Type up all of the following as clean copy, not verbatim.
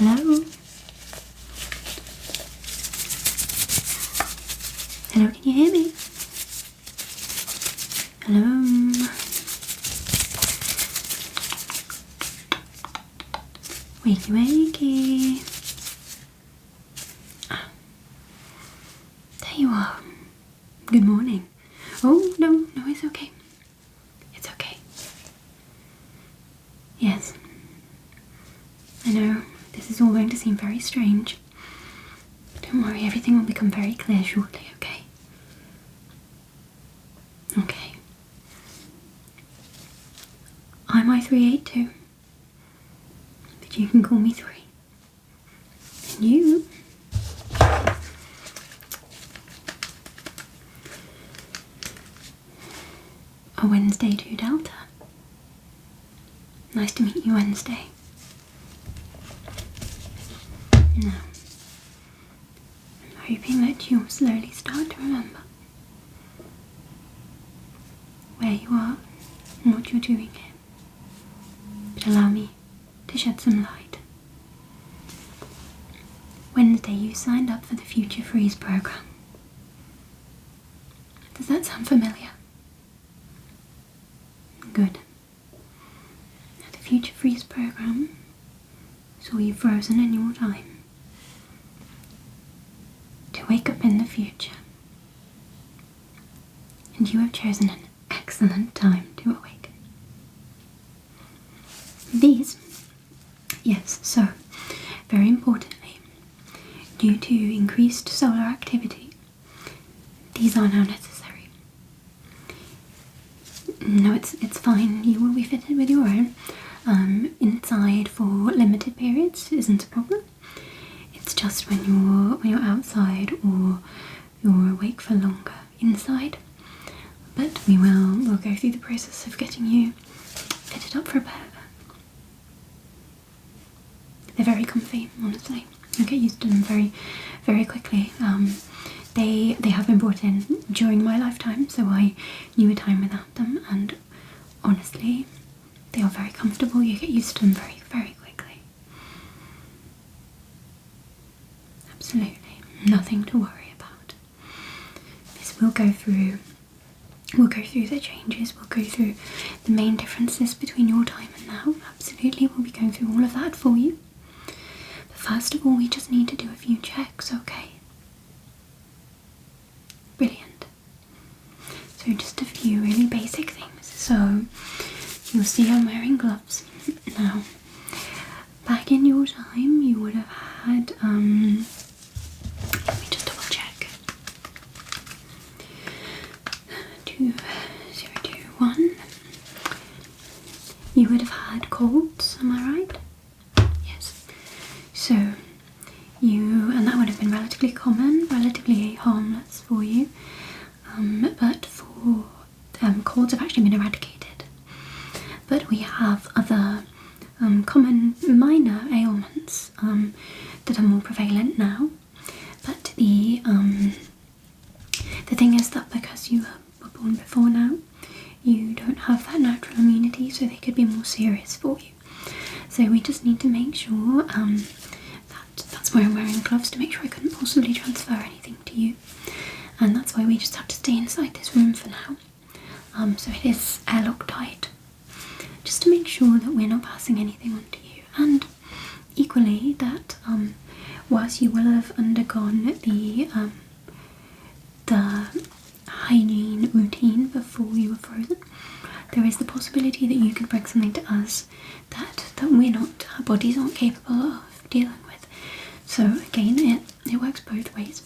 Hello? Hello, can you hear me? Hello? Wakey wakey. There you are. Good morning. Oh, no, it's okay. It's okay. Yes. I know, this is all going to seem very strange. Don't worry, everything will become very clear shortly, okay? Okay. I'm I382. But you can call me 3. And you? A Wednesday 2 Delta. Nice to meet you, Wednesday. Now, I'm hoping that you'll slowly start to remember where you are and what you're doing here. But allow me to shed some light. Wednesday, you signed up for the Future Freeze program. Does that sound familiar? Good. Now, the Future Freeze program saw you frozen in your time to wake up in the future. And you have chosen an excellent time to awaken. So, very importantly, due to increased solar activity, these are now necessary. No, it's fine. You will be fitted with your own. Inside for limited periods isn't a problem. It's just when you're outside or you're awake for longer inside. But we'll go through the process of getting you fitted up for a pair. They're very comfy, honestly. You'll get used to them very, very quickly. They have been brought in during my lifetime, so I knew a time without them, and honestly, they are very comfortable. You get used to them very, very quickly. Absolutely, nothing to worry about. This will go through. We'll go through the changes. We'll go through the main differences between your time and now. Absolutely, we'll be going through all of that for you. But first of all, we just need to do a few checks, okay? Brilliant. So just a few really basic things. So you'll see I'm wearing gloves. Now, back in your time, you would have had, let me just double check. 2021. You would have had colds, am I right? Yes. So and that would have been relatively common, relatively harmless for you. But for colds have actually been eradicated. But we have other common minor ailments that are more prevalent now. But the thing is that because you were born before now, you don't have that natural immunity, so they could be more serious for you. So we just need to make sure that's why I'm wearing gloves, to make sure I couldn't possibly transfer anything to you. And that's why we just have to stay inside this room for now. So it is airlock tight, just to make sure that we're not passing anything on to you. And equally that whilst you will have undergone the hygiene routine before you were frozen, there is the possibility that you could bring something to us that our bodies aren't capable of dealing with. So again, it works both ways.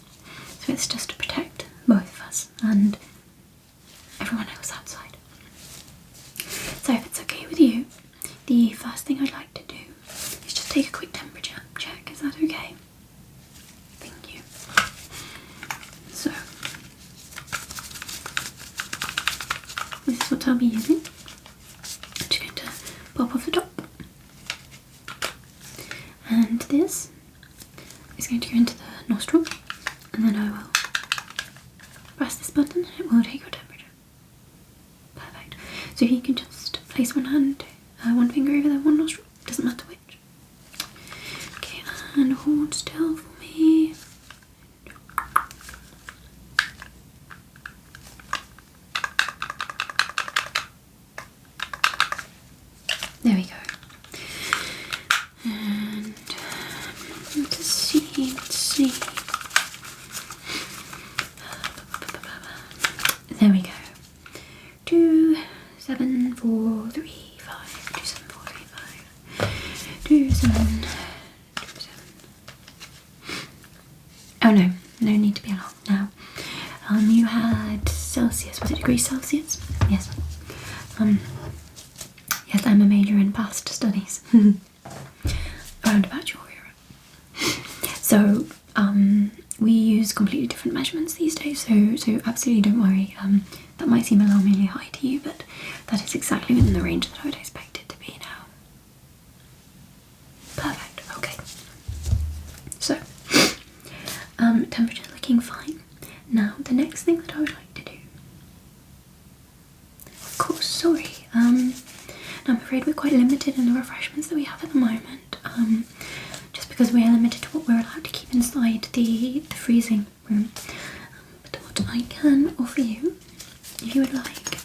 So it's just to protect both of us and everyone else outside. So if it's okay with you, the first thing I'd like to do is just take a quick temperature check. Is that okay? Thank you. So this is what I'll be using. I'm just going to pop off the top. And this is going to go into the nostril, and then I will press this button and it will take your temperature. Perfect. So if you can just place one finger over there, one nostril, doesn't matter which. Okay, And hold still for me. There we go. And let's see. There we go. 2, 7, 4, 3, 5. 2, 7, 4, 3, 5. 2, 7, 2, 7. Oh no need to be alarmed now. You had Celsius, was it degrees Celsius? Yes. Yes, I'm a major in past studies. Around about your era. So, we use completely different measurements these days, so absolutely don't worry. That might seem alarmingly high to you, but that is exactly within the range that I would expect it to be now. Perfect, okay. So, temperature looking fine. Now, the next thing that I would like to do, of course, sorry, I'm afraid we're quite limited in the refreshments that we have at the moment, just because we are limited to what we're allowed to keep inside the freezing room. But what I can offer you, if you would like,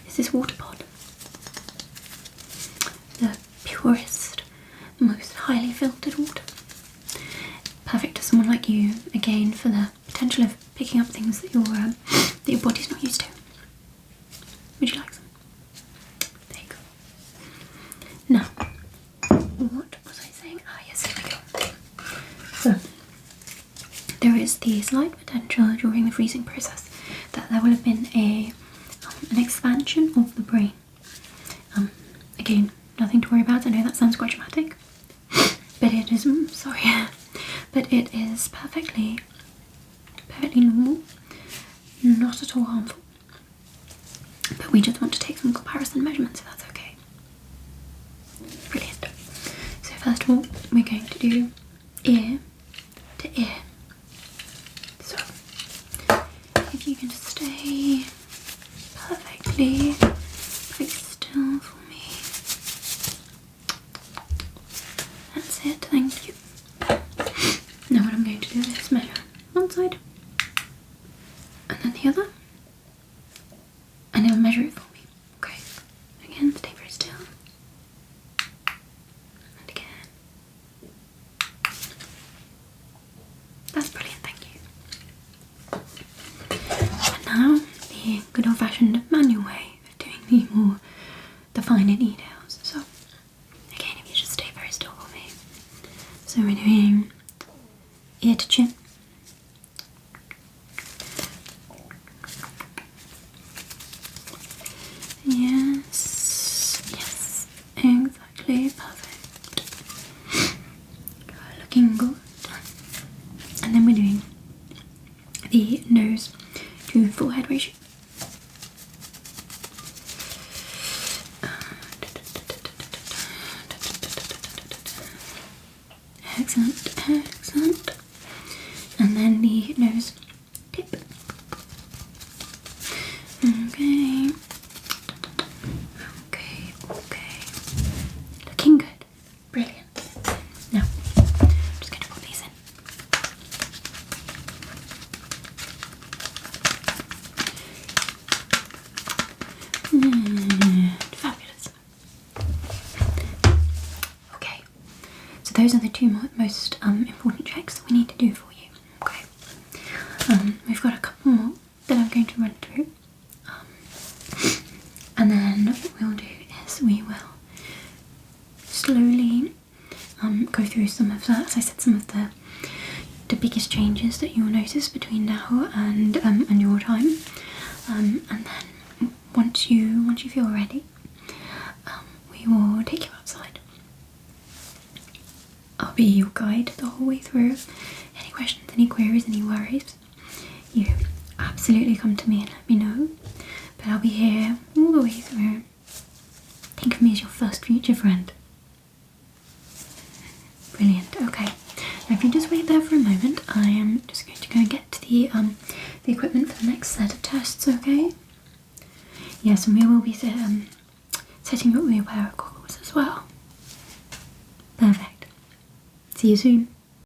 is this water pod. The purest, most highly filtered water. Perfect for someone like you, again, for the potential of picking up things that your body's not used to. Would you like some? There you go. Now, what was I saying? Ah, yes, here we go. So, there is the slight potential during the freezing process that there will have been an expansion of the brain. Again, nothing to worry about. I know that sounds quite dramatic, but it is, sorry, but it is perfectly normal, not at all harmful. But we just want to take some comparison measurements, if that's okay. Brilliant. So first of all, we're going to do ear to ear. So, if you can just stay perfectly still for me. That's it, thank you. Now what I'm going to do is measure one side and then the other, and it'll measure it for me. Okay, again, stay very still. And again. That's brilliant, thank you. And now, the good old-fashioned manual way of doing the finer details. So, again, if you just stay very still for me. So we're doing ear to chin. Yes, exactly, perfect. Looking good. And then we're doing the nose to forehead ratio. Excellent. And then the nose tip. Okay. Looking good. Brilliant. Now, I'm just going to put these in. Fabulous. Okay, so those are the two most important checks that we need to do for you. Okay, we've got a couple more that I'm going to run through, and then what we'll do is we will slowly go through some of that. As I said, some of the biggest changes that you'll notice between now and your time, and then once you feel ready, we will take you outside. I'll be your guide the whole way through. Any questions, any queries, any worries, you absolutely come to me and let me know. But I'll be here all the way through. Think of me as your first future friend. Brilliant, okay. Now if you just wait there for a moment, I am just going to go and get to the equipment for the next set of tests, okay? Yes, and we will be setting fitting you up with a pair of goggles as well. Perfect. See you soon.